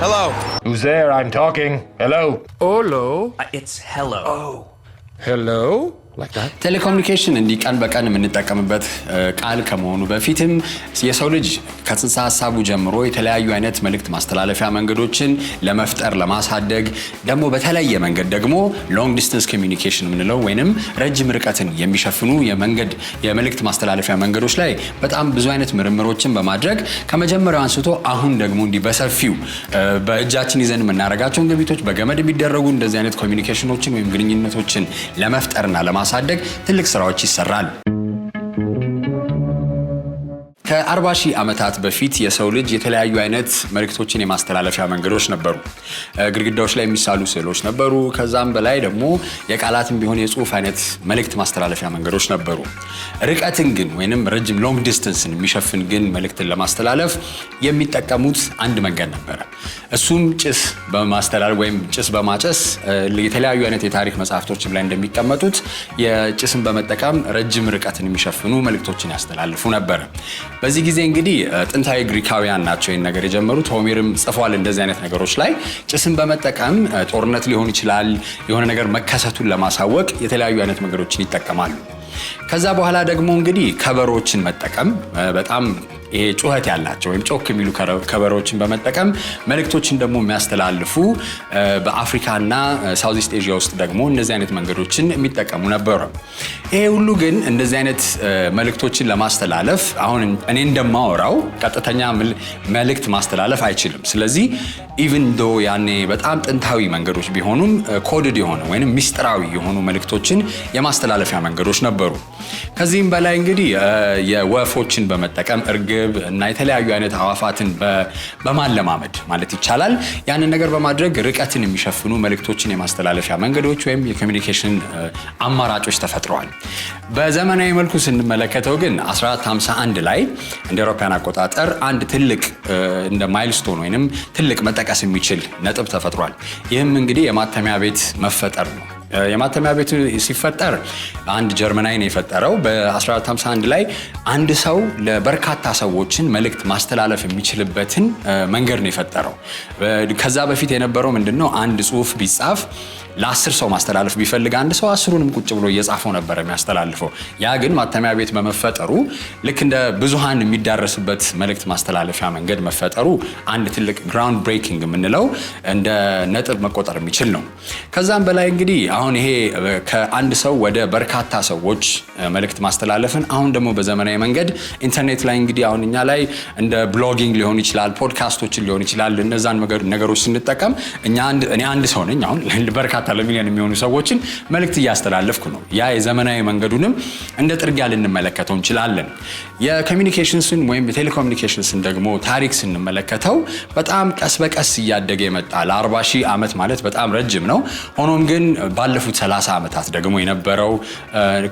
Hello. Who's there? I'm talking. Hello. Hello. It's hello. Oh. Hello? Like that? ቴሌኮሙኒኬሽን እንዲህ ቀን በቀን የምንጠቀምበት ቃል ከመሆኑ በፊትም የሰው ልጅ ከጽንሰ ሐሳቡ ጀምሮ የተለያዩ አይነት መልእክት ማስተላለፊያ መንገዶችን ለመፍጠር ለማሳደግ ደግሞ በተለያየ መንገድ ደግሞ ሎንግ ዲስታንስ ኮሚኒኬሽን የምንለው ወይንም ረጅም ርቀትን የሚሸፍኑ የመልእክት ማስተላለፊያ መንገዶች ላይ በጣም ብዙ አይነት ምርምሮችን በማድረግ ከመጀመሪያው አንስቶ አሁን ደግሞ እንዲህ በሰፊው በእጃችን ይዘን የምናደርጋቸውን ግብይቶች በገመድ የሚደረጉ እንደዚህ አይነት ኮሚኒኬሽኖችን ወይም ግንኙነቶችን ለመፍጠርና ለማሳደግ ትልቅ ስራዎች ይሰራል። ከ40,000 ዓመታት በፊት የሰው ልጅ የተለያዩ አይነት መልእክቶችን የማስተላለፊያ መንገዶች ነበሩ። ግድግዳዎች ላይ የሚሳሉ ስዕሎች ነበሩ። ከዛም በላይ ደግሞ የቃላትም ቢሆን የጽሁፍ አይነት መልእክት ማስተላለፊያ መንገዶች ነበሩ። ርቀትን ግን ወይንም ረጅም ሎንግ ዲስታንስን የሚሸፍን ግን መልእክትን ለማስተላለፍ የሚጠቀሙት አንድ መንገድ ነበረ። እሱም ጭስ በማስተላለፍ ወይም ጭስ በማጨስ የተለያዩ አይነት የታሪክ መጽሐፍቶችም ላይ እንደሚቀመጡት የጭስን በመጠቀም ረጅም ርቀትን የሚሸፍኑ መልእክቶችን ያስተላልፉ ነበር። በዚህ ጊዜ እንግዲህ ጥንታዊ ግሪካውያን ናቸው ይህን ነገር የጀመሩት። ሆሜርም ጽፏል እንደዚህ አይነት ነገሮች ላይ ጭስን በመጠቀም ጦርነት ሊሆን ይችላል የሆነ ነገር መከሰቱን ለማሳወቅ የተለያዩ አይነት መንገዶችን ይጠቀማሉ። ከዛ በኋላ ደግሞ እንግዲህ ከበሮችን መጠቀም በጣም ይሄ ጩኸት ያላቸው ወይም ጮክ የሚሉ ከበሮችን በመጠቀም መልእክቶችን ደግሞ የሚያስተላልፉ በአፍሪካና ሳውዝ ኢስት ኤዥያ ውስጥ ደግሞ እንደዚህ አይነት መንገዶችን የሚጠቀሙ ነበሩ። ይሄ ሁሉ ግን እንደዚህ አይነት መልእክቶችን ለማስተላለፍ አሁን እኔ እንደማወራው ቀጥተኛ መልእክት ማስተላለፍ አይችልም። ስለዚህ ኢቭን ዶ ያኔ በጣም ጥንታዊ መንገዶች ቢሆኑም ኮድድ የሆነ ወይንም ሚስጥራዊ የሆኑ መልእክቶችን የማስተላለፊያ መንገዶች ነበሩ። ከዚህም በላይ እንግዲህ የወፎችን በመጠቀም እርግብ እና የተለያዩ አይነት አዋፋትን በማለማመድ ማለት ይቻላል ያንን ነገር በማድረግ ርቀትን የሚሸፍኑ መልእክቶችን የማስተላለፊያ መንገዶች ወይም የኮሚኒኬሽን አማራጮች ተፈጥረዋል። በዘመናዊ መልኩ ስንመለከተው ግን 1451 ላይ እንደ አውሮፓውያን አቆጣጠር አንድ ትልቅ እንደ ማይልስቶን ወይንም ትልቅ መጠቀስ የሚችል ነጥብ ተፈጥሯል። ይህም እንግዲህ የማተሚያ ቤት መፈጠር ነው። የማተሚያ ቤቱ ሲፈጠር አንድ ጀርመናዊ ነው የፈጠረው። በ1451 ላይ አንድ ሰው ለበርካታ ሰዎችን መልእክት ማስተላለፍ የሚችልበትን መንገድ ነው የፈጠረው። ከዛ በፊት የነበረው ምንድነው አንድ ጽሁፍ ቢጻፍ ለ10 ሰው ማስተላለፍ ቢፈልግ አንድ ሰው 10ሩንም ቁጭ ብሎ እየጻፈው ነበር የሚያስተላልፈው። ያ ግን ማተሚያ ቤት በመፈጠሩ ልክ እንደ ብዙሃን የሚዳረስበት መልእክት ማስተላለፊያ መንገድ መፈጠሩ አንድ ትልቅ ግራውንድ ብሬኪንግ የምንለው እንደ ነጥብ መቆጠር የሚችል ነው። ከዛም በላይ እንግዲህ አሁን ይሄ ከአንድ ሰው ወደ በርካታ ሰዎች መልእክት ማስተላለፍን አሁን ደግሞ በዘመናዊ መንገድ ኢንተርኔት ላይ እንግዲህ አሁን እኛ ላይ እንደ ብሎጊንግ ሊሆን ይችላል፣ ፖድካስቶችን ሊሆን ይችላል። እነዛን ነገሮች ስንጠቀም እኔ አንድ ሰው ነኝ አሁን በርካታ ለሚሊዮን የሚሆኑ ሰዎችን መልእክት እያስተላለፍኩ ነው። ያ የዘመናዊ መንገዱንም እንደ ጥርጊያ ልንመለከተው እንችላለን። የኮሚኒኬሽንስን ወይም የቴሌኮሙኒኬሽንስን ደግሞ ታሪክ ስንመለከተው በጣም ቀስ በቀስ እያደገ የመጣ ለ40,000 ዓመት ማለት በጣም ረጅም ነው። ሆኖም ግን ባለፉት 30 ዓመታት ደግሞ የነበረው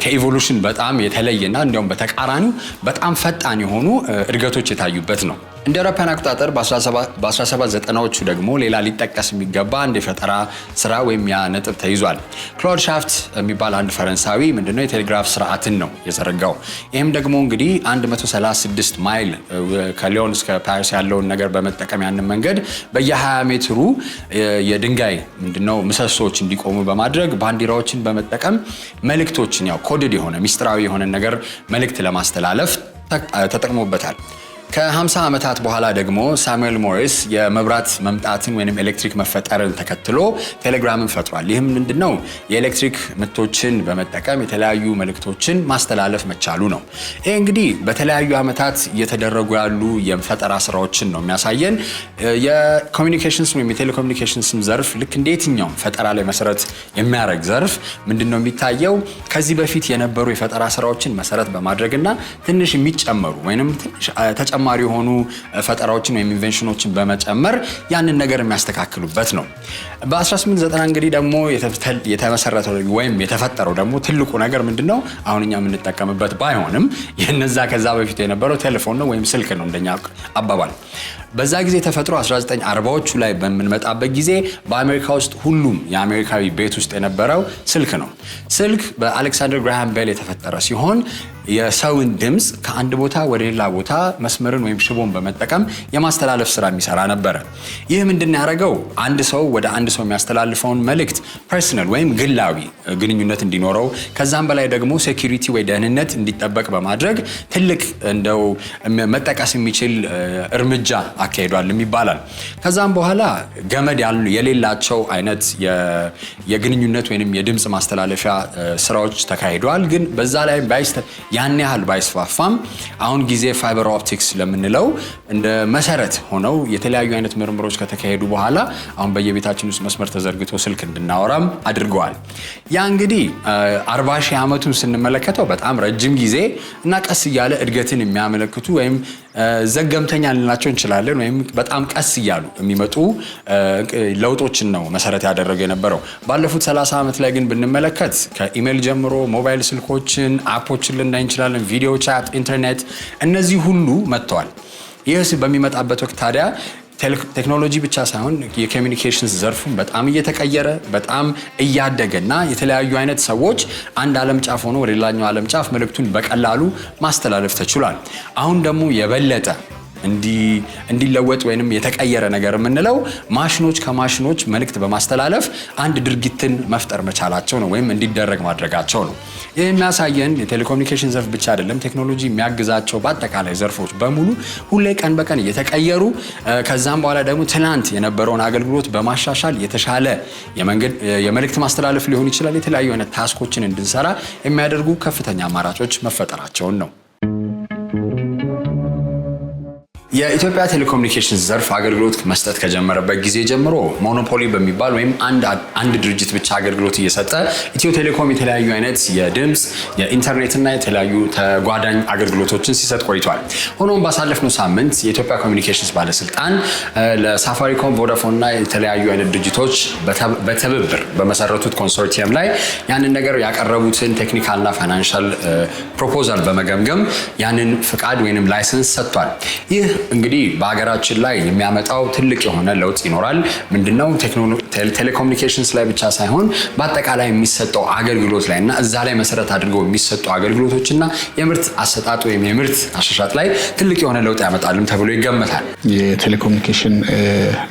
ከኢቮሉሽን በጣም የተለየና እንዲያውም በተቃራኒው በጣም ፈጣን የሆኑ እድገቶች የታዩበት ነው። እንደ አውሮፓውያን አቆጣጠር በ1790ዎቹ ደግሞ ሌላ ሊጠቀስ የሚገባ አንድ የፈጠራ ስራ ወይም ያ ነጥብ ተይዟል። ክሎድ ሻፍት የሚባል አንድ ፈረንሳዊ ምንድነው የቴሌግራፍ ስርዓትን ነው የዘረጋው። ይህም ደግሞ እንግዲህ 136 ማይል ከሊዮን እስከ ፓሪስ ያለውን ነገር በመጠቀም ያንን መንገድ በየ20 ሜትሩ የድንጋይ ምንድነው ምሰሶች እንዲቆሙ በማድረግ ባንዲራዎችን በመጠቀም መልእክቶችን ያው ኮድድ የሆነ ሚስጥራዊ የሆነ ነገር መልእክት ለማስተላለፍ ተጠቅሞበታል። ከ50 ዓመታት በኋላ ደግሞ ሳሙኤል ሞሪስ የመብራት መምጣትን ወይንም ኤሌክትሪክ መፈጠርን ተከትሎ ቴሌግራምን ፈጥሯል። ይህም ምንድነው የኤሌክትሪክ ምቶችን በመጠቀም የተለያዩ መልእክቶችን ማስተላለፍ መቻሉ ነው። ይሄ እንግዲህ በተለያዩ ዓመታት እየተደረጉ ያሉ የፈጠራ ስራዎችን ነው የሚያሳየን። የኮሚኒኬሽንስ ወይም የቴሌኮሙኒኬሽንስ ዘርፍ ልክ እንደየትኛው ፈጠራ ላይ መሰረት የሚያደርግ ዘርፍ ምንድነው የሚታየው ከዚህ በፊት የነበሩ የፈጠራ ስራዎችን መሰረት በማድረግና ትንሽ የሚጨመሩ ወይንም ትንሽ ተጨማሪ የሆኑ ፈጠራዎችን ወይም ኢንቨንሽኖችን በመጨመር ያንን ነገር የሚያስተካክሉበት ነው። በ1890 እንግዲህ ደግሞ የተመሰረተው ወይም የተፈጠረው ደግሞ ትልቁ ነገር ምንድነው አሁን እኛ የምንጠቀምበት ባይሆንም የነዛ ከዛ በፊት የነበረው ቴሌፎን ነው ወይም ስልክ ነው እንደኛ አባባል። በዛ ጊዜ ተፈጥሮ 1940ዎቹ ላይ በምንመጣበት ጊዜ በአሜሪካ ውስጥ ሁሉም የአሜሪካዊ ቤት ውስጥ የነበረው ስልክ ነው። ስልክ በአሌክሳንደር ግራሃም ቤል የተፈጠረ ሲሆን የሰውን ድምጽ ከአንድ ቦታ ወደ ሌላ ቦታ መስመርን ወይም ሽቦን በመጠቀም የማስተላለፍ ስራ የሚሰራ ነበር። ይህ ምንድነው ያደረገው? አንድ ሰው ወደ አንድ ሰው የሚያስተላልፈውን መልእክት ፐርሰናል ወይም ግላዊ ግንኙነት እንዲኖረው ከዛም በላይ ደግሞ ሴኩሪቲ ወይ ደህንነት እንዲጠበቅ በማድረግ ትልቅ እንደው መጠቀስ የሚችል እርምጃ አካሂዷል ይባላል። ከዛም በኋላ ገመድ የሌላቸው አይነት የግንኙነት ወይንም የድምጽ ማስተላለፊያ ስራዎች ተካሂደዋል። ግን በዛ ላይ ያን ያህል ባይስፋፋም አሁን ጊዜ ፋይበር ኦፕቲክስ ለምንለው እንደ መሰረት ሆነው የተለያዩ አይነት ምርምሮች ከተካሄዱ በኋላ አሁን በየቤታችን ውስጥ መስመር ተዘርግቶ ስልክ እንድናወራም አድርገዋል። ያ እንግዲህ 40 ሺህ ዓመቱን ስንመለከተው በጣም ረጅም ጊዜ እና ቀስ እያለ እድገትን የሚያመለክቱ ወይም ዘገምተኛ ልንላቸው እንችላለን ወይም በጣም ቀስ እያሉ የሚመጡ ለውጦችን ነው መሰረት ያደረገ የነበረው። ባለፉት 30 ዓመት ላይ ግን ብንመለከት ከኢሜል ጀምሮ ሞባይል ስልኮችን፣ አፖችን ልናይ እንችላለን፣ ቪዲዮ ቻት፣ ኢንተርኔት እነዚህ ሁሉ መጥተዋል። ይህ በሚመጣበት ወቅት ታዲያ ቴክኖሎጂ ብቻ ሳይሆን የኮሚኒኬሽንስ ዘርፉን በጣም እየተቀየረ በጣም እያደገና የተለያዩ አይነት ሰዎች አንድ ዓለም ጫፍ ሆኖ ወደ ሌላኛው ዓለም ጫፍ መልእክቱን በቀላሉ ማስተላለፍ ተችሏል። አሁን ደግሞ የበለጠ እንዲለወጥ ወይንም የተቀየረ ነገር የምንለው ማሽኖች ከማሽኖች መልእክት በማስተላለፍ አንድ ድርጊትን መፍጠር መቻላቸው ነው ወይም እንዲደረግ ማድረጋቸው ነው። ይህ የሚያሳየን የቴሌኮሙኒኬሽን ዘርፍ ብቻ አይደለም፣ ቴክኖሎጂ የሚያግዛቸው በአጠቃላይ ዘርፎች በሙሉ ሁሌ ቀን በቀን እየተቀየሩ ከዛም በኋላ ደግሞ ትናንት የነበረውን አገልግሎት በማሻሻል የተሻለ የመልእክት ማስተላለፍ ሊሆን ይችላል የተለያዩ አይነት ታስኮችን እንድንሰራ የሚያደርጉ ከፍተኛ አማራጮች መፈጠራቸውን ነው። የኢትዮጵያ ቴሌኮሙኒኬሽን ዘርፍ አገልግሎት መስጠት ከጀመረበት ጊዜ ጀምሮ ሞኖፖሊ በሚባል ወይም አንድ ድርጅት ብቻ አገልግሎት እየሰጠ ኢትዮ ቴሌኮም የተለያዩ አይነት የድምጽ የኢንተርኔት እና የተለያዩ ተጓዳኝ አገልግሎቶችን ሲሰጥ ቆይቷል። ሆኖም ባሳለፍነው ሳምንት የኢትዮጵያ ኮሚኒኬሽንስ ባለስልጣን ለሳፋሪኮም፣ ቮዳፎን እና የተለያዩ አይነት ድርጅቶች በትብብር በመሰረቱት ኮንሶርቲየም ላይ ያንን ነገር ያቀረቡትን ቴክኒካልና ፋይናንሻል ፕሮፖዛል በመገምገም ያንን ፍቃድ ወይንም ላይሰንስ ሰጥቷል። ይህ እንግዲህ በሀገራችን ላይ የሚያመጣው ትልቅ የሆነ ለውጥ ይኖራል። ምንድነው? ቴሌኮሙኒኬሽንስ ላይ ብቻ ሳይሆን በአጠቃላይ የሚሰጠው አገልግሎት ላይ እና እዛ ላይ መሰረት አድርገው የሚሰጡ አገልግሎቶችና የምርት አሰጣጥ ወይም የምርት አሻሻጥ ላይ ትልቅ የሆነ ለውጥ ያመጣልም ተብሎ ይገመታል። የቴሌኮሙኒኬሽን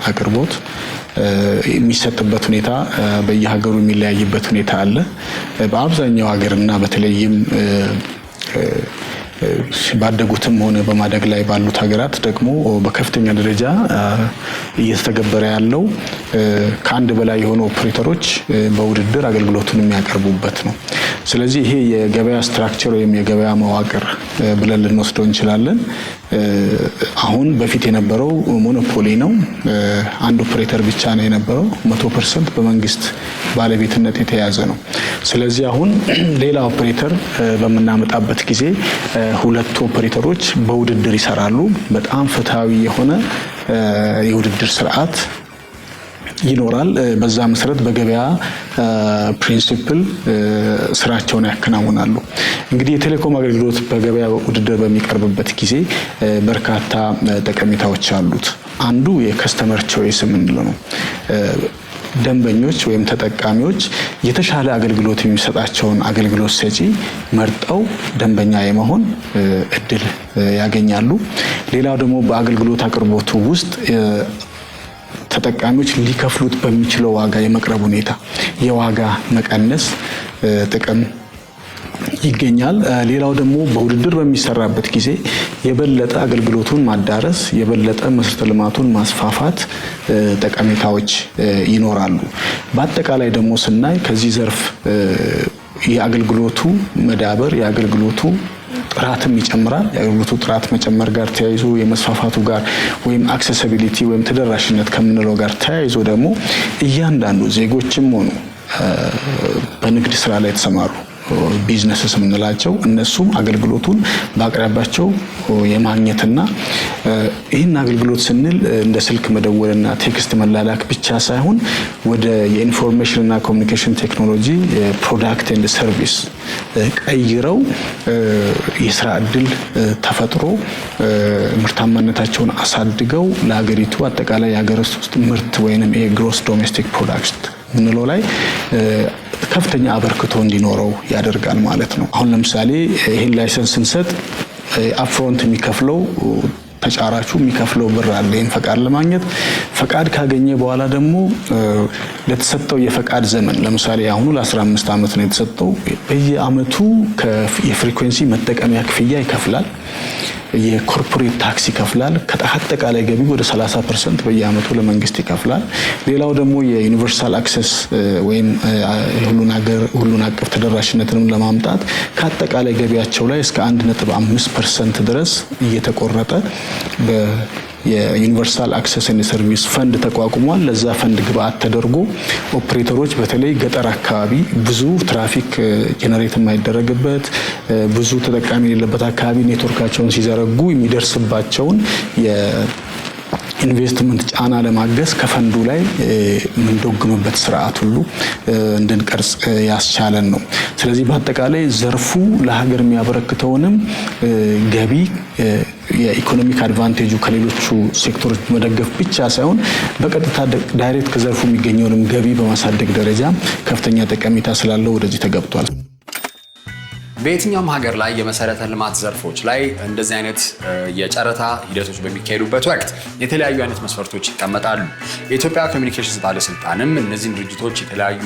አቅርቦት የሚሰጥበት ሁኔታ በየሀገሩ የሚለያይበት ሁኔታ አለ። በአብዛኛው ሀገርና በተለይም ባደጉትም ሆነ በማደግ ላይ ባሉት ሀገራት ደግሞ በከፍተኛ ደረጃ እየተተገበረ ያለው ከአንድ በላይ የሆኑ ኦፕሬተሮች በውድድር አገልግሎቱን የሚያቀርቡበት ነው። ስለዚህ ይሄ የገበያ ስትራክቸር ወይም የገበያ መዋቅር ብለን ልንወስደው እንችላለን። አሁን በፊት የነበረው ሞኖፖሊ ነው። አንድ ኦፕሬተር ብቻ ነው የነበረው። 100% በመንግስት ባለቤትነት የተያዘ ነው። ስለዚህ አሁን ሌላ ኦፕሬተር በምናመጣበት ጊዜ ሁለት ኦፕሬተሮች በውድድር ይሰራሉ። በጣም ፍትሃዊ የሆነ የውድድር ስርዓት ይኖራል። በዛ መሰረት በገበያ ፕሪንሲፕል ስራቸውን ያከናውናሉ። እንግዲህ የቴሌኮም አገልግሎት በገበያ ውድድር በሚቀርብበት ጊዜ በርካታ ጠቀሜታዎች አሉት። አንዱ የከስተመር ቾይስ የምንለው ነው። ደንበኞች ወይም ተጠቃሚዎች የተሻለ አገልግሎት የሚሰጣቸውን አገልግሎት ሰጪ መርጠው ደንበኛ የመሆን እድል ያገኛሉ። ሌላው ደግሞ በአገልግሎት አቅርቦቱ ውስጥ ተጠቃሚዎች ሊከፍሉት በሚችለው ዋጋ የመቅረብ ሁኔታ የዋጋ መቀነስ ጥቅም ይገኛል። ሌላው ደግሞ በውድድር በሚሰራበት ጊዜ የበለጠ አገልግሎቱን ማዳረስ፣ የበለጠ መሰረተ ልማቱን ማስፋፋት ጠቀሜታዎች ይኖራሉ። በአጠቃላይ ደግሞ ስናይ ከዚህ ዘርፍ የአገልግሎቱ መዳበር የአገልግሎቱ ጥራትም ይጨምራል። የአገልግሎቱ ጥራት መጨመር ጋር ተያይዞ የመስፋፋቱ ጋር ወይም አክሰሲቢሊቲ ወይም ተደራሽነት ከምንለው ጋር ተያይዞ ደግሞ እያንዳንዱ ዜጎችም ሆኑ በንግድ ስራ ላይ የተሰማሩ ቢዝነስስ የምንላቸው እነሱም አገልግሎቱን በአቅራቢያቸው የማግኘትና ይህን አገልግሎት ስንል እንደ ስልክ መደወልና ቴክስት መላላክ ብቻ ሳይሆን ወደ የኢንፎርሜሽንና ኮሚኒኬሽን ቴክኖሎጂ ፕሮዳክት ኤንድ ሰርቪስ ቀይረው የስራ እድል ተፈጥሮ ምርታማነታቸውን አሳድገው ለሀገሪቱ አጠቃላይ የሀገር ውስጥ ምርት ወይንም የግሮስ ዶሜስቲክ ፕሮዳክት ምንለው ላይ ከፍተኛ አበርክቶ እንዲኖረው ያደርጋል ማለት ነው። አሁን ለምሳሌ ይሄን ላይሰንስ ስንሰጥ አፕፍሮንት የሚከፍለው ተጫራቹ የሚከፍለው ብር አለ። ይሄን ፈቃድ ለማግኘት ፈቃድ ካገኘ በኋላ ደግሞ ለተሰጠው የፈቃድ ዘመን ለምሳሌ አሁኑ ለ15 ዓመት ነው የተሰጠው። በየአመቱ የፍሪኩዌንሲ መጠቀሚያ ክፍያ ይከፍላል። የኮርፖሬት ታክስ ይከፍላል። ከአጠቃላይ ገቢ ወደ 30% በየአመቱ ለመንግስት ይከፍላል። ሌላው ደግሞ የዩኒቨርሳል አክሰስ ወይም ሁሉን አቀፍ ተደራሽነትን ለማምጣት ከአጠቃላይ ገቢያቸው ላይ እስከ 1.5% ድረስ እየተቆረጠ የዩኒቨርሳል አክሰስ ኤንድ ሰርቪስ ፈንድ ተቋቁሟል። ለዛ ፈንድ ግብአት ተደርጎ ኦፕሬተሮች በተለይ ገጠር አካባቢ ብዙ ትራፊክ ጄነሬት የማይደረግበት ብዙ ተጠቃሚ የሌለበት አካባቢ ኔትወርካቸውን ሲዘረጉ የሚደርስባቸውን ኢንቨስትመንት ጫና ለማገዝ ከፈንዱ ላይ ምንዶግምበት ስርዓት ሁሉ እንድንቀርጽ ያስቻለን ነው። ስለዚህ በአጠቃላይ ዘርፉ ለሀገር የሚያበረክተውንም ገቢ የኢኮኖሚክ አድቫንቴጁ ከሌሎቹ ሴክተሮች መደገፍ ብቻ ሳይሆን በቀጥታ ዳይሬክት ከዘርፉ የሚገኘውንም ገቢ በማሳደግ ደረጃ ከፍተኛ ጠቀሜታ ስላለው ወደዚህ ተገብቷል። በየትኛውም ሀገር ላይ የመሰረተ ልማት ዘርፎች ላይ እንደዚህ አይነት የጨረታ ሂደቶች በሚካሄዱበት ወቅት የተለያዩ አይነት መስፈርቶች ይቀመጣሉ። የኢትዮጵያ ኮሚኒኬሽንስ ባለስልጣንም እነዚህን ድርጅቶች የተለያዩ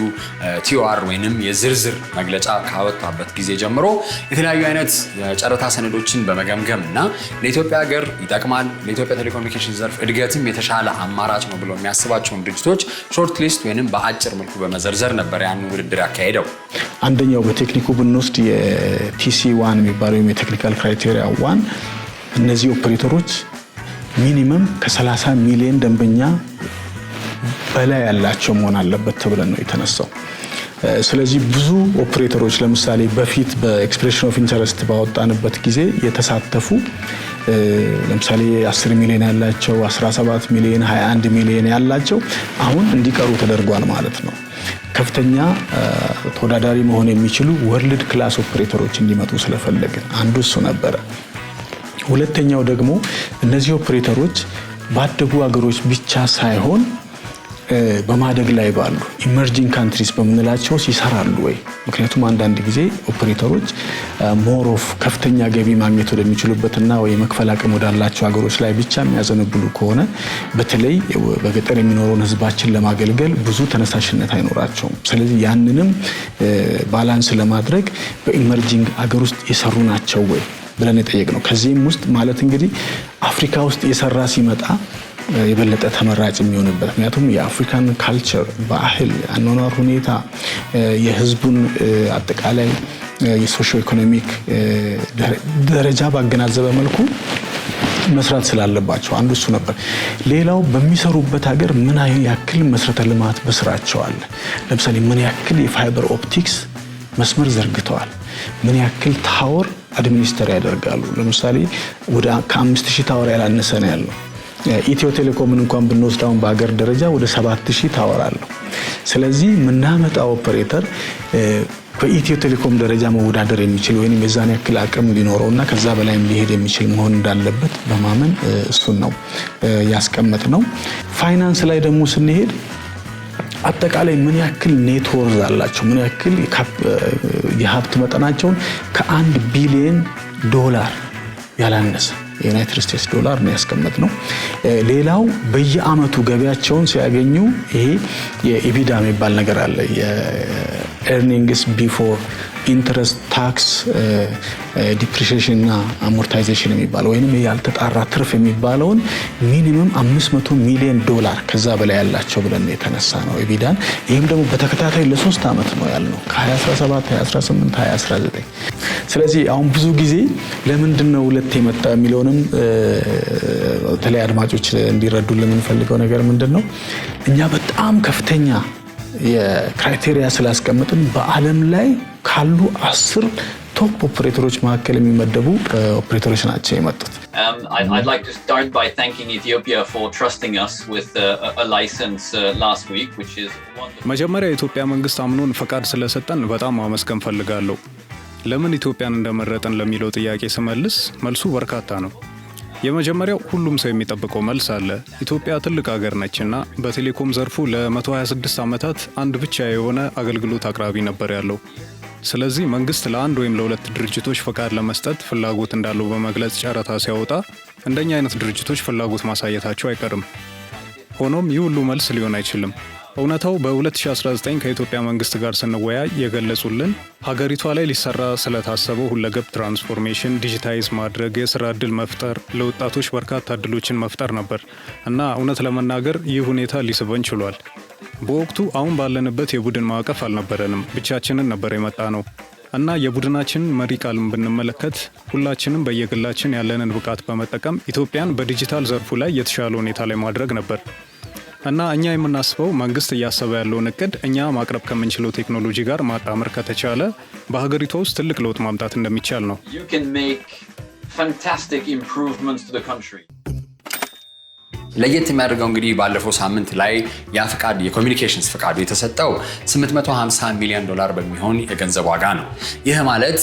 ቲኦአር ወይንም የዝርዝር መግለጫ ካወጣበት ጊዜ ጀምሮ የተለያዩ አይነት የጨረታ ሰነዶችን በመገምገም እና ለኢትዮጵያ ሀገር ይጠቅማል፣ ለኢትዮጵያ ቴሌኮሙኒኬሽን ዘርፍ እድገትም የተሻለ አማራጭ ነው ብሎ የሚያስባቸውን ድርጅቶች ሾርት ሊስት ወይንም በአጭር መልኩ በመዘርዘር ነበር ያን ውድድር ያካሄደው። አንደኛው በቴክኒኩ ብንወስድ የTC1 የሚባለው የቴክኒካል ክራይቴሪያ 1 እነዚህ ኦፕሬተሮች ሚኒመም ከ30 ሚሊዮን ደንበኛ በላይ ያላቸው መሆን አለበት ተብለን ነው የተነሳው። ስለዚህ ብዙ ኦፕሬተሮች ለምሳሌ በፊት በኤክስፕሬሽን ኦፍ ኢንተረስት ባወጣንበት ጊዜ የተሳተፉ ለምሳሌ 10 ሚሊዮን ያላቸው 17 ሚሊዮን 21 ሚሊዮን ያላቸው አሁን እንዲቀሩ ተደርጓል ማለት ነው። ከፍተኛ ተወዳዳሪ መሆን የሚችሉ ወርልድ ክላስ ኦፕሬተሮች እንዲመጡ ስለፈለግን አንዱ እሱ ነበረ። ሁለተኛው ደግሞ እነዚህ ኦፕሬተሮች ባደጉ ሀገሮች ብቻ ሳይሆን በማደግ ላይ ባሉ ኢመርጂንግ ካንትሪስ በመንላቸው ሲሰራሉ ወይ? ምክንያቱም አንዳንድ ጊዜ ኦፕሬተሮች ሞር ኦፍ ከፍተኛ ገቢ ማግኘት ወደሚችሉበትና ወይ መክፈል አቅም ወዳላቸው ሀገሮች ላይ ብቻ የሚያዘነብሉ ከሆነ በተለይ በገጠር የሚኖረውን ህዝባችን ለማገልገል ብዙ ተነሳሽነት አይኖራቸውም። ስለዚህ ያንንም ባላንስ ለማድረግ በኢመርጂንግ ሀገር ውስጥ የሰሩ ናቸው ወይ ብለን የጠየቅነው። ከዚህም ውስጥ ማለት እንግዲህ አፍሪካ ውስጥ የሰራ ሲመጣ የበለጠ ተመራጭ የሚሆንበት ምክንያቱም የአፍሪካን ካልቸር ባህል፣ አኗኗር ሁኔታ የህዝቡን አጠቃላይ የሶሺዮ ኢኮኖሚክ ደረጃ ባገናዘበ መልኩ መስራት ስላለባቸው አንዱ እሱ ነበር። ሌላው በሚሰሩበት ሀገር ምን ያክል መሰረተ ልማት በስራቸው አለ። ለምሳሌ ምን ያክል የፋይበር ኦፕቲክስ መስመር ዘርግተዋል፣ ምን ያክል ታወር አድሚኒስተር ያደርጋሉ። ለምሳሌ ወደ ከ5000 ታወር ያላነሰ ነው ያለው። ኢትዮ ቴሌኮምን እንኳን ብንወስደው በአገር ደረጃ ወደ 7000 ታወር አለው። ስለዚህ ምናመጣው ኦፕሬተር በኢትዮ ቴሌኮም ደረጃ መወዳደር የሚችል ወይንም የዛን ያክል አቅም ሊኖረውና ከዛ በላይ ሊሄድ የሚችል መሆን እንዳለበት በማመን እሱን ነው ያስቀመጥነው። ፋይናንስ ላይ ደግሞ ስንሄድ አጠቃላይ ምን ያክል ኔትወርዝ አላቸው፣ ምን ያክል የሀብት መጠናቸውን ከ$1 ቢሊዮን ያላነሰ የዩናይትድ ስቴትስ ዶላር ነው ያስቀመጥነው። ሌላው በየአመቱ ገቢያቸውን ሲያገኙ ይሄ የኢቢዳ የሚባል ነገር አለ፣ የኤርኒንግስ ቢፎር ኢንትረስት ታክስ ዲፕሪሺዬሽን እና አሞርታይዜሽን የሚባለው ወይንም ያልተጣራ ትርፍ የሚባለውን ሚኒመም $500 ሚሊዮን ከዛ በላይ ያላቸው ብለን የተነሳ ነው ኢቢዳን። ይህም ደግሞ በተከታታይ ለ3 አመት ነው ያልነው ከ2017 2018 2019። ስለዚህ አሁን ብዙ ጊዜ ለምንድነው ሁለት የመጣ የሚለውንም ተለይ አድማጮች እንዲረዱ ለምንፈልገው ነገር ምንድነው እኛ በጣም ከፍተኛ የክራይቴሪያ ስላስቀመጥን በአለም ላይ ካሉ 10 ቶፕ ኦፕሬተሮች መካከል የሚመደቡ ኦፕሬተሮች ናቸው የመጡት። I'd like to start by thanking Ethiopia for trusting us with a license last week, which is wonderful. መጀመሪያ የኢትዮጵያ መንግስት አምኖን ፈቃድ ስለሰጠን በጣም ማመስገን ፈልጋለሁ። ለምን ኢትዮጵያን እንደመረጠን ለሚለው ጥያቄ ስመልስ መልሱ በርካታ ነው። የመጀመሪያው ሁሉም ሰው የሚጠብቀው መልስ አለ። ኢትዮጵያ ትልቅ ሀገር ነችና በቴሌኮም ዘርፉ ለ126 ዓመታት አንድ ብቻ የሆነ አገልግሎት አቅራቢ ነበር ያለው። ስለዚህ መንግስት ለአንድ ወይም ለሁለት ድርጅቶች ፈቃድ ለመስጠት ፍላጎት እንዳለው በመግለጽ ጨረታ ሲያወጣ እንደኛ አይነት ድርጅቶች ፍላጎት ማሳየታቸው አይቀርም። ሆኖም ይህ ሁሉ መልስ ሊሆን አይችልም። እውነታው በ2019 ከኢትዮጵያ መንግስት ጋር ስንወያይ የገለጹልን ሀገሪቷ ላይ ሊሰራ ስለታሰበው ሁለገብ ትራንስፎርሜሽን፣ ዲጂታይዝ ማድረግ፣ የስራ ዕድል መፍጠር፣ ለወጣቶች በርካታ ዕድሎችን መፍጠር ነበር እና እውነት ለመናገር ይህ ሁኔታ ሊስበን ችሏል። በወቅቱ አሁን ባለንበት የቡድን ማዕቀፍ አልነበረንም፣ ብቻችንን ነበር የመጣ ነው እና የቡድናችንን መሪ ቃልን ብንመለከት ሁላችንም በየግላችን ያለንን ብቃት በመጠቀም ኢትዮጵያን በዲጂታል ዘርፉ ላይ የተሻለ ሁኔታ ላይ ማድረግ ነበር እና እኛ የምናስበው መንግስት እያሰበ ያለውን እቅድ እኛ ማቅረብ ከምንችለው ቴክኖሎጂ ጋር ማጣመር ከተቻለ በሀገሪቷ ውስጥ ትልቅ ለውጥ ማምጣት እንደሚቻል ነው። You can make fantastic improvements to the country. ለየት የሚያደርገው እንግዲህ ባለፈው ሳምንት ላይ የፍቃድ የኮሚኒኬሽንስ ፍቃዱ የተሰጠው $850 ሚሊዮን በሚሆን የገንዘብ ዋጋ ነው። ይህ ማለት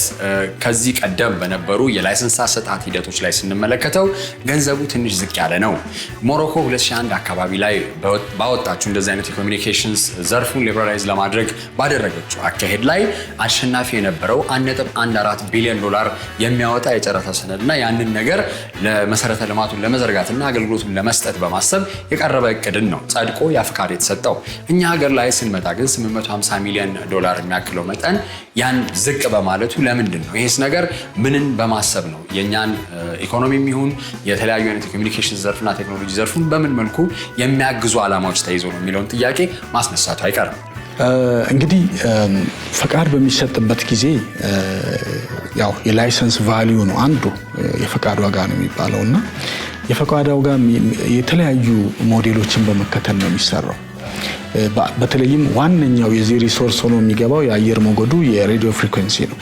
ከዚህ ቀደም በነበሩ የላይሰንስ አሰጣጥ ሂደቶች ላይ ስንመለከተው ገንዘቡ ትንሽ ዝቅ ያለ ነው። ሞሮኮ 2001 አካባቢ ላይ ባወጣችው እንደዚህ አይነት የኮሚኒኬሽንስ ዘርፉን ሊበራላይዝ ለማድረግ ባደረገችው አካሄድ ላይ አሸናፊ የነበረው $1.14 ቢሊዮን የሚያወጣ የጨረታ ሰነድና ያንን ነገር ለመሰረተ ልማቱን ለመዘርጋትና አገልግሎቱን ለመስጠት በማሰብ የቀረበ እቅድን ነው ጸድቆ ያፍቃድ የተሰጠው። እኛ ሀገር ላይ ስንመጣ ግን $850 ሚሊዮን የሚያክለው መጠን ያን ዝቅ በማለቱ ለምንድን ነው? ይሄስ ነገር ምንን በማሰብ ነው? የኛን ኢኮኖሚም ይሁን የተለያዩ አይነት የኮሚኒኬሽን ዘርፍና ቴክኖሎጂ ዘርፉን በምን መልኩ የሚያግዙ ዓላማዎች ተይዞ ነው የሚለውን ጥያቄ ማስነሳቱ አይቀርም። እንግዲህ ፈቃድ በሚሰጥበት ጊዜ ያው የላይሰንስ ቫልዩ ነው አንዱ የፈቃድ ዋጋ ነው የሚባለውና የፈቃድ ዋጋ የተለያዩ ሞዴሎችን በመከተል ነው የሚሰራው። በተለይም ዋነኛው የዚህ ሪሶርስ ሆኖ የሚገባው የአየር ሞገዱ የሬዲዮ ፍሪኩዌንሲ ነው።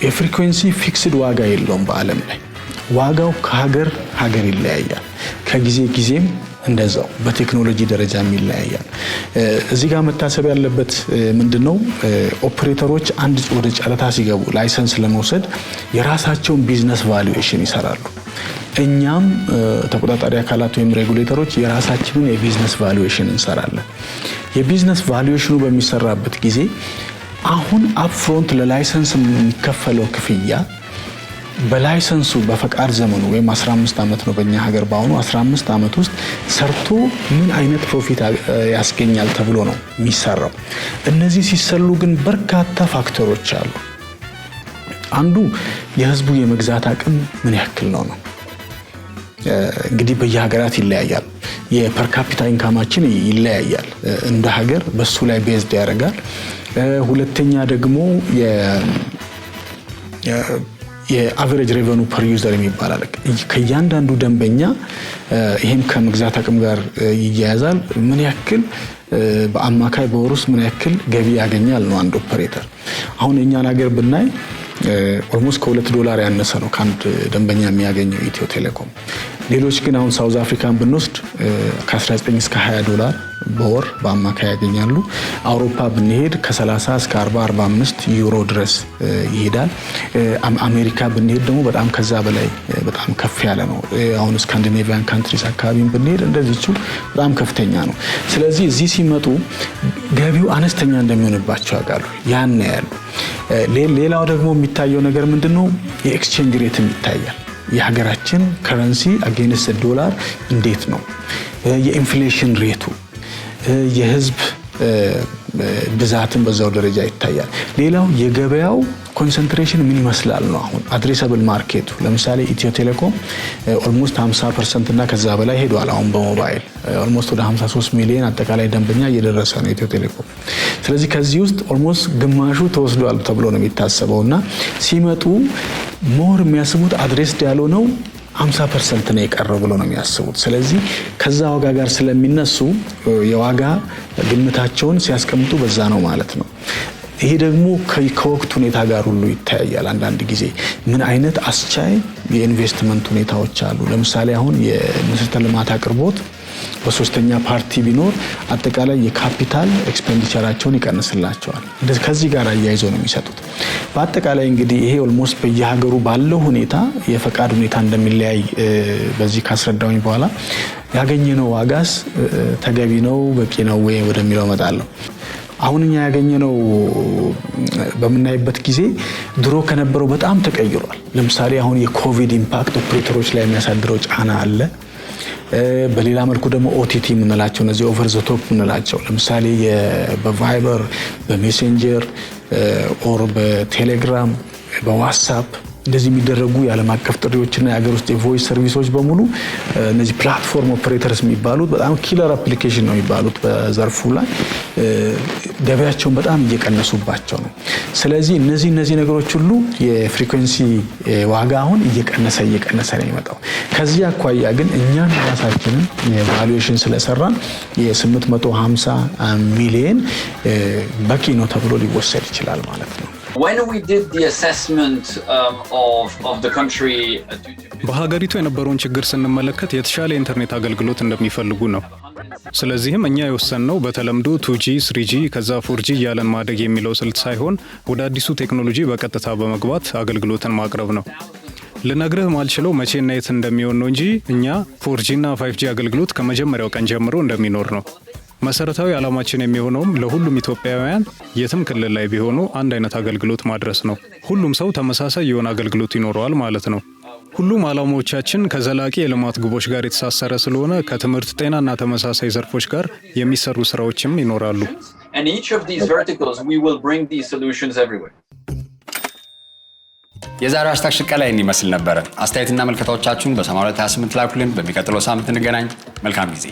የፍሪኩዌንሲ ፊክስድ ዋጋ የለውም በዓለም ላይ። ዋጋው ከሀገር ሀገር ይለያያል፣ ከጊዜ ጊዜም እንደዛው በቴክኖሎጂ ደረጃ ይለያያል። እዚህ ጋር መታሰብ ያለበት ምንድነው? ኦፕሬተሮች አንድ ወደ ጨረታ ሲገቡ ላይሰንስ ለመውሰድ የራሳቸውን ቢዝነስ ቫሉዌሽን ይሰራሉ። እኛም ተቆጣጣሪ አካላት ወይም ሬጉሌተሮች የራሳችንን የቢዝነስ ቫሉዌሽን እንሰራለን። የቢዝነስ ቫሉዌሽኑ በሚሰራበት ጊዜ አሁን አፕፍሮንት ለላይሰንስ የሚከፈለው ክፍያ በላይሰንሱ በፈቃድ ዘመኑ ወይም 15 ዓመት ነው በእኛ ሀገር በአሁኑ 15 ዓመት ውስጥ ሰርቶ ምን አይነት ፕሮፊት ያስገኛል ተብሎ ነው የሚሰራው። እነዚህ ሲሰሉ ግን በርካታ ፋክተሮች አሉ። አንዱ የህዝቡ የመግዛት አቅም ምን ያክል ነው። እንግዲህ በየሀገራት ይለያያል። የፐር ካፒታ ኢንካማችን ይለያያል። እንደ ሀገር በሱ ላይ ቤዝድ ያደርጋል። ሁለተኛ ደግሞ የአቨሬጅ ሬቨኑ ፐር ዩዘር የሚባል ከእያንዳንዱ ደንበኛ ይሄም ከመግዛት አቅም ጋር ይያያዛል። ምን ያክል በአማካይ በወር ውስጥ ምን ያክል ገቢ ያገኛል ነው አንድ ኦፐሬተር። አሁን የኛን ሀገር ብናይ ኦልሞስት $2 ያነሰ ነው ከአንድ ደንበኛ የሚያገኘው ኢትዮ ቴሌኮም። ሌሎች ግን አሁን ሳውዝ አፍሪካን ብንወስድ ከ19 እስከ $20 በወር በአማካይ ያገኛሉ። አውሮፓ ብንሄድ ከ30 እስከ 40-45 ዩሮ ድረስ ይሄዳል። አሜሪካ ብንሄድ ደግሞ በጣም ከዛ በላይ በጣም ከፍ ያለ ነው። አሁን ስካንዲኔቪያን ካንትሪስ አካባቢን ብንሄድ እንደዚህው በጣም ከፍተኛ ነው። ስለዚህ እዚህ ሲመጡ ገቢው አነስተኛ እንደሚሆንባቸው ያውቃሉ። ያን ያሉ ሌላው ደግሞ የሚታየው ነገር ምንድነው? የኤክስቼንጅ ሬትም ይታያል። የሀገራችን ከረንሲ አጌንስት ዶላር እንዴት ነው? የኢንፍሌሽን ሬቱ፣ የህዝብ ብዛትን በዛው ደረጃ ይታያል። ሌላው የገበያው ኮንሰንትሬሽን ምን ይመስላል ነው። አሁን አድሬሰብል ማርኬቱ ለምሳሌ ኢትዮ ቴሌኮም ኦልሞስት 50% እና ከዛ በላይ ሄዷል። አሁን በሞባይል ኦልሞስት ወደ 53 ሚሊዮን አጠቃላይ ደንበኛ እየደረሰ ነው ኢትዮ ቴሌኮም። ስለዚህ ከዚህ ውስጥ ኦልሞስት ግማሹ ተወስዷል ተብሎ ነው የሚታሰበውና ሲመጡ ሞር የሚያስቡት አድሬስድ ያልሆነው 50% ነው የቀረው ብሎ ነው የሚያስቡት። ስለዚህ ከዛ ዋጋ ጋር ስለሚነሱ የዋጋ ግምታቸውን ሲያስቀምጡ በዛ ነው ማለት ነው። ይሄ ደግሞ ከወቅቱ ሁኔታ ጋር ሁሉ ይታያል። አንዳንድ ጊዜ ምን አይነት አስቻይ የኢንቨስትመንት ሁኔታዎች አሉ። ለምሳሌ አሁን የመሰረተ ልማት አቅርቦት በሶስተኛ ፓርቲ ቢኖር አጠቃላይ የካፒታል ኤክስፔንዲቸራቸውን ይቀንስላቸዋል። ከዚህ ጋር አያይዞ ነው የሚሰጡት። በአጠቃላይ እንግዲህ ይሄ ኦልሞስት በየሀገሩ ባለው ሁኔታ የፈቃድ ሁኔታ እንደሚለያይ በዚህ ካስረዳውኝ በኋላ ያገኘነው ዋጋስ ተገቢ ነው በቂ ነው ወይ ወደሚለው እመጣለሁ። አሁን እኛ ያገኘነው በምናይበት ጊዜ ድሮ ከነበረው በጣም ተቀይሯል። ለምሳሌ አሁን የኮቪድ ኢምፓክት ኦፕሬተሮች ላይ የሚያሳድረው ጫና አለ። በሌላ መልኩ ደግሞ ኦቲቲ የምንላቸው እነዚህ ኦቨር ዘ ቶፕ የምንላቸው ለምሳሌ በቫይበር፣ በሜሴንጀር ኦር በቴሌግራም፣ በዋትስአፕ እንደዚህ የሚደረጉ የዓለም አቀፍ ጥሪዎችና የሀገር ውስጥ የቮይስ ሰርቪሶች በሙሉ እነዚህ ፕላትፎርም ኦፕሬተርስ የሚባሉት በጣም ኪለር አፕሊኬሽን ነው የሚባሉት በዘርፉ ላይ ገበያቸውን በጣም እየቀነሱባቸው ነው። ስለዚህ እነዚህ ነገሮች ሁሉ የፍሪኩዌንሲ ዋጋ አሁን እየቀነሰ ነው የሚመጣው። ከዚህ አኳያ ግን እኛን ራሳችንን የቫሉዌሽን ስለሰራን የ850 ሚሊዮን በቂ ነው ተብሎ ሊወሰድ ይችላል ማለት ነው። When we did the assessment of the country በሀገሪቱ የነበረውን ችግር ስንመለከት የተሻለ ኢንተርኔት አገልግሎት እንደሚፈልጉ ነው። ስለዚህም እኛ የወሰንነው በተለምዶ 2G 3G ከዛ 4G እያለን ማደግ የሚለው ስልት ሳይሆን ወደ አዲሱ ቴክኖሎጂ በቀጥታ በመግባት አገልግሎትን ማቅረብ ነው። ልነግርህ ማልችለው መቼና የት እንደሚሆን ነው እንጂ እኛ 4G እና 5G አገልግሎት ከመጀመሪያው ቀን ጀምሮ እንደሚኖር ነው። መሰረታዊ ዓላማችን የሚሆነውም ለሁሉም ኢትዮጵያውያን የትም ክልል ላይ ቢሆኑ አንድ አይነት አገልግሎት ማድረስ ነው። ሁሉም ሰው ተመሳሳይ የሆነ አገልግሎት ይኖረዋል ማለት ነው። ሁሉም ዓላማዎቻችን ከዘላቂ የልማት ግቦች ጋር የተሳሰረ ስለሆነ ከትምህርት፣ ጤናና ተመሳሳይ ዘርፎች ጋር የሚሰሩ ስራዎችም ይኖራሉ። And each of these verticals we will bring these solutions everywhere. የዛሬው ሃሽታግ ሽቀላ ይመስል ነበረ። አስተያየትና መልከታዎቻችሁን በ8228 ላኩልን። በሚቀጥለው ሳምንት እንገናኝ። መልካም ጊዜ።